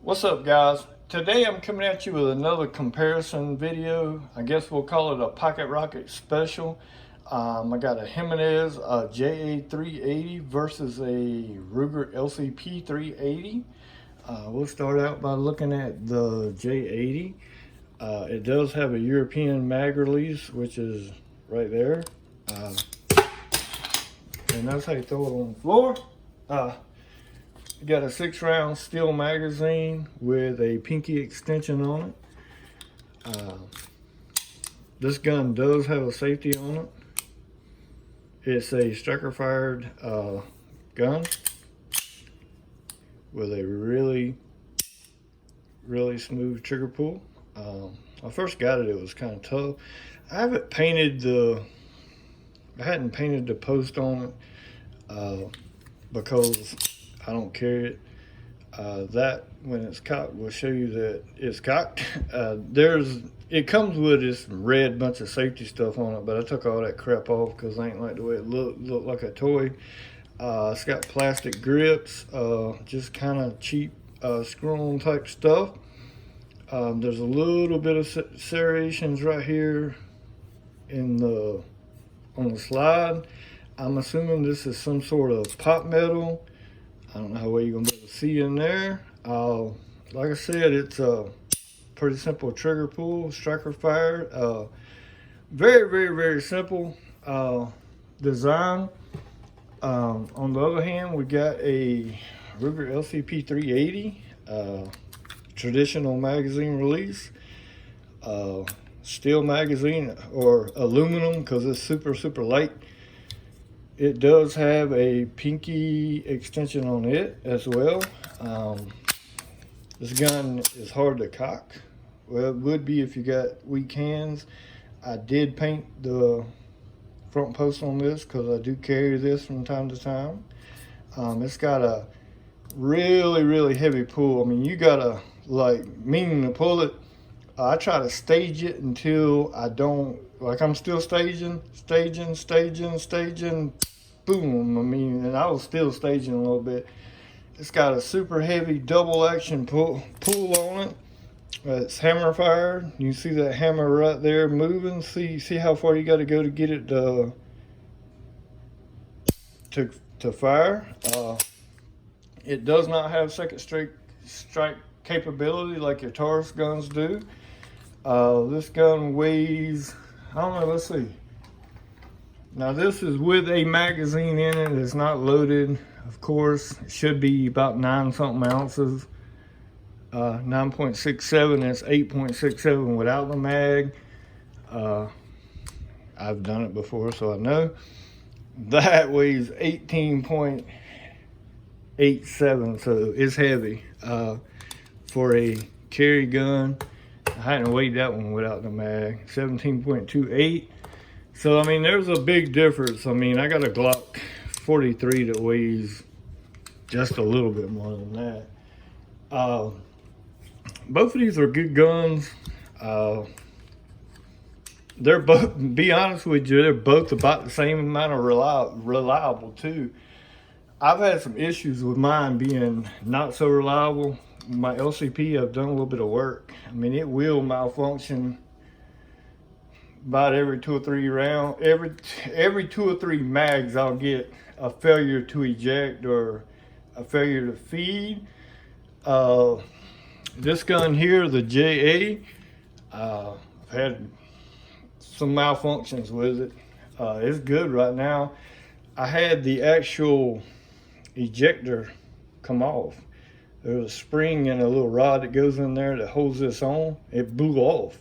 What's up, guys? Today I'm coming at you with another comparison video. I guess we'll call it a Pocket Rocket special. I got a Jimenez JA380 versus a Ruger LCP 380. We'll start out by looking at the J80. It does have a European mag release, which is right there. And that's how you throw it on the floor. You got a 6-round steel magazine with a pinky extension on it. This gun does have a safety on it. It's a striker fired gun with a really smooth trigger pull. When I first got it, it was kind of tough. I hadn't painted the post on it because I don't carry it. That when it's cocked will show you that it's cocked. It comes with this red bunch of safety stuff on it, but I took all that crap off because I ain't like the way it looked like a toy. It's got plastic grips, just kind of cheap screw-on type stuff. There's a little bit of serrations right here on the slide. I'm assuming this is some sort of pop metal. I don't know how well you're gonna be able to see in there. Like I said, it's a pretty simple trigger pull, striker fired. Very simple design. On the other hand, we got a Ruger LCP 380, traditional magazine release. Steel magazine or aluminum because it's super light. It does have a pinky extension on it as well. This gun is hard to cock. Well, it would be if you got weak hands. I did paint the front post on this because I do carry this from time to time. It's got a really heavy pull. I mean, you gotta meaning to pull it. I try to stage it until I don't, I'm still staging, boom. I mean, and I was still staging a little bit. It's got a super heavy double action pull on it. It's hammer fired. You see that hammer right there moving. See how far you got to go to get it to fire. It does not have second strike capability like your Taurus guns do. This gun weighs, I don't know, let's see. Now this is with a magazine in it. It's not loaded, of course. It should be about 9-something ounces. 9.67, that's 8.67 without the mag. I've done it before, so I know. That weighs 18.87, so it's heavy. For a carry gun, I hadn't weighed that one without the mag. 17.28. So, I mean, there's a big difference. I mean, I got a Glock 43 that weighs just a little bit more than that. Both of these are good guns. They're both, to be honest with you, they're both about the same amount of reliable too. I've had some issues with mine being not so reliable. My LCP, I've done a little bit of work. I mean, it will malfunction about every 2 or 3 rounds. Every 2 or 3 mags, I'll get a failure to eject or a failure to feed. This gun here, the JA, I've had some malfunctions with it. It's good right now. I had the actual ejector come off. There's a spring and a little rod that goes in there that holds this on. It blew off.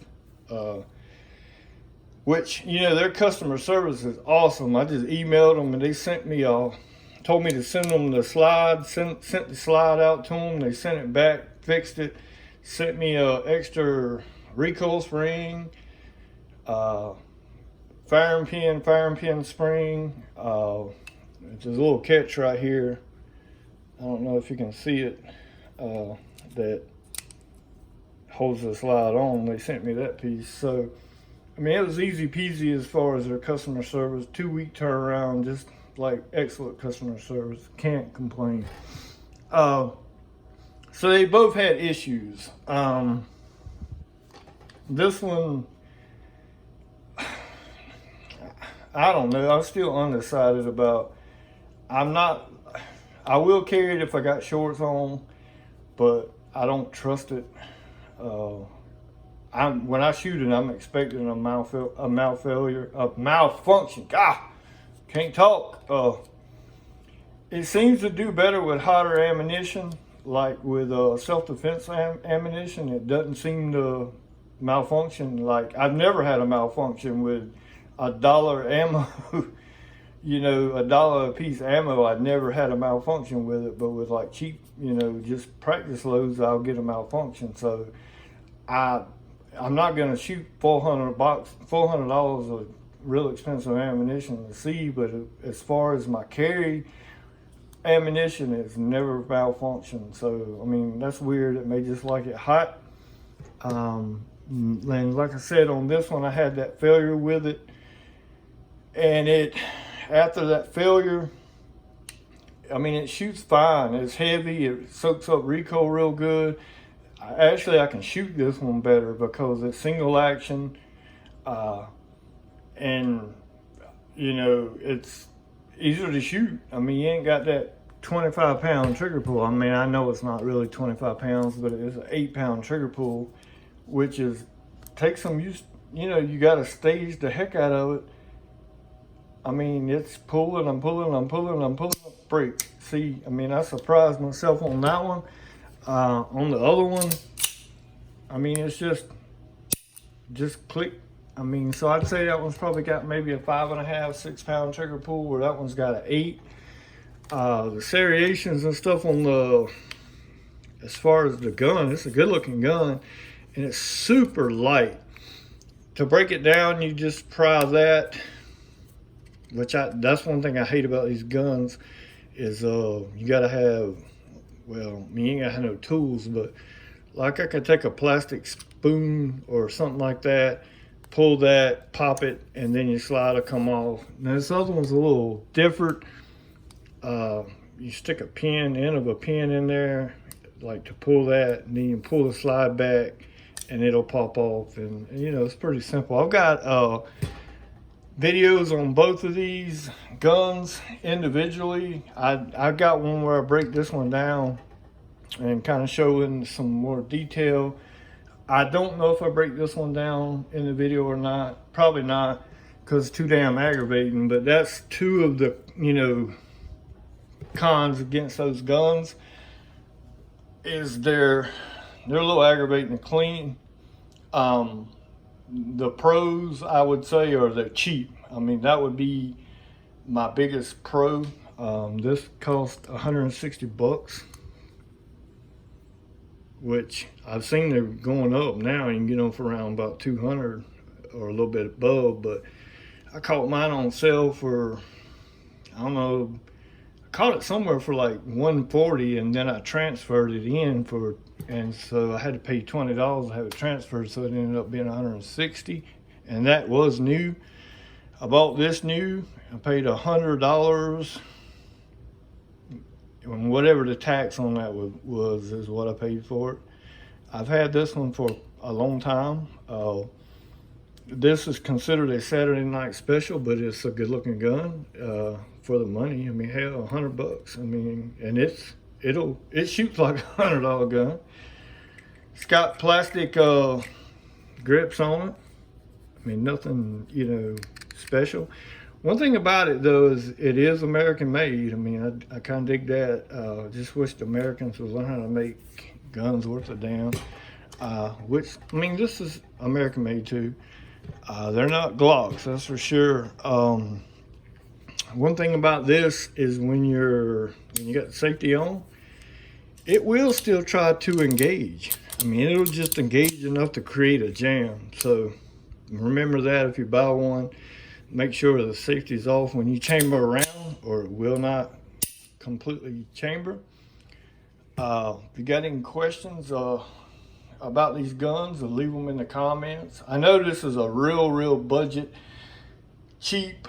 Which, you know, their customer service is awesome. I just emailed them and they sent me told me to send them the slide, sent the slide out to them. They sent it back, fixed it, sent me a extra recoil spring, firing pin spring. There's a little catch right here. I don't know if you can see it, that holds the slide on. They sent me that piece. So, I mean, it was easy peasy as far as their customer service. 2-week turnaround, just like excellent customer service. Can't complain. So they both had issues. This one, I don't know. I'm still undecided about. I will carry it if I got shorts on, but I don't trust it. When I shoot it, I'm expecting a malfunction. God, can't talk. It seems to do better with hotter ammunition, like with self-defense ammunition. It doesn't seem to malfunction. Like, I've never had a malfunction with $1 ammo. You know, $1 a piece ammo, I've never had a malfunction with it. But with like cheap, you know, just practice loads, I'll get a malfunction. So I'm not going to shoot $400 of real expensive ammunition to see. But as far as my carry ammunition, it's never malfunctioned. So I mean, that's weird. It may just like it hot. And like I said, on this one, I had that failure with it, and after that failure, I mean, it shoots fine. It's heavy. It soaks up recoil real good. Actually, I can shoot this one better because it's single action, and you know, it's easier to shoot. I mean, you ain't got that 25-pound trigger pull. I mean, I know it's not really 25 pounds, but it's an 8-pound trigger pull, which takes some use. You know, you got to stage the heck out of it. I mean, it's pulling, I'm pulling brake. See, I mean, I surprised myself on that one. On the other one, I mean, it's just click. I mean, so I'd say that one's probably got maybe a 5.5, 6-pound trigger pull, where that one's got an 8. The serrations and stuff as far as the gun, it's a good looking gun, and it's super light. To break it down, you just pry that, that's one thing I hate about these guns, is you gotta have, well, I mean, you ain't gotta have no tools, but like I could take a plastic spoon or something like that, pull that, pop it, and then your slider come off. Now this other one's a little different. You stick a end of a pin in there, like to pull that, and then you pull the slide back, and it'll pop off. And you know, it's pretty simple. I've got videos on both of these guns individually. I got one where I break this one down and kind of show in some more detail. I don't know if I break this one down in the video or not. Probably not, because it's too damn aggravating. But that's two of the, you know, cons against those guns, is they're a little aggravating to clean. The pros, I would say, are they're cheap. I mean, that would be my biggest pro. This cost $160, which I've seen they're going up now. You can get them for around about 200 or a little bit above, but I caught mine on sale for, I don't know, I caught it somewhere for like $140, and then I transferred it in and so I had to pay $20 to have it transferred, so it ended up being $160, and that was new. I bought this new. I paid $100, and whatever the tax on that was is what I paid for it. I've had this one for a long time. This is considered a Saturday night special, but it's a good looking gun for the money. I mean, hell, $100. I mean, and it shoots like $100 gun. It's got plastic grips on it. I mean, nothing, you know, special. One thing about it though is it is American made. I mean, I kind of dig that. Just wish the Americans would learn how to make guns worth a damn. Which, I mean, this is American made too. They're not Glocks, that's for sure. One thing about this is when you got the safety on, it will still try to engage. I mean, it'll just engage enough to create a jam. So remember that if you buy one, make sure the safety's off when you chamber around, or it will not completely chamber. If you got any questions about these guns, leave them in the comments. I know this is a real budget, cheap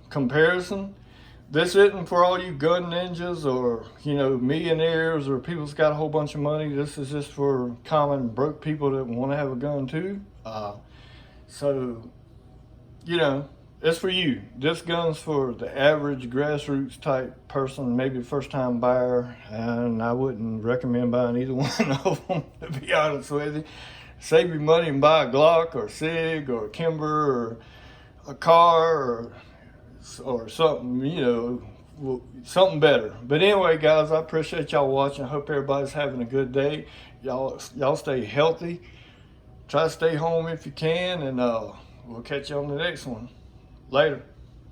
comparison, this isn't for all you gun ninjas or, you know, millionaires or people that's got a whole bunch of money. This is just for common broke people that want to have a gun too. So, you know, it's for you. This gun's for the average grassroots type person, maybe first time buyer, and I wouldn't recommend buying either one of them, to be honest with you. Save your money and buy a Glock or a SIG or a Kimber or a car or something, you know, something better. But anyway, guys, I appreciate y'all watching. I hope everybody's having a good day. Y'all stay healthy. Try to stay home if you can, and we'll catch you on the next one. Later.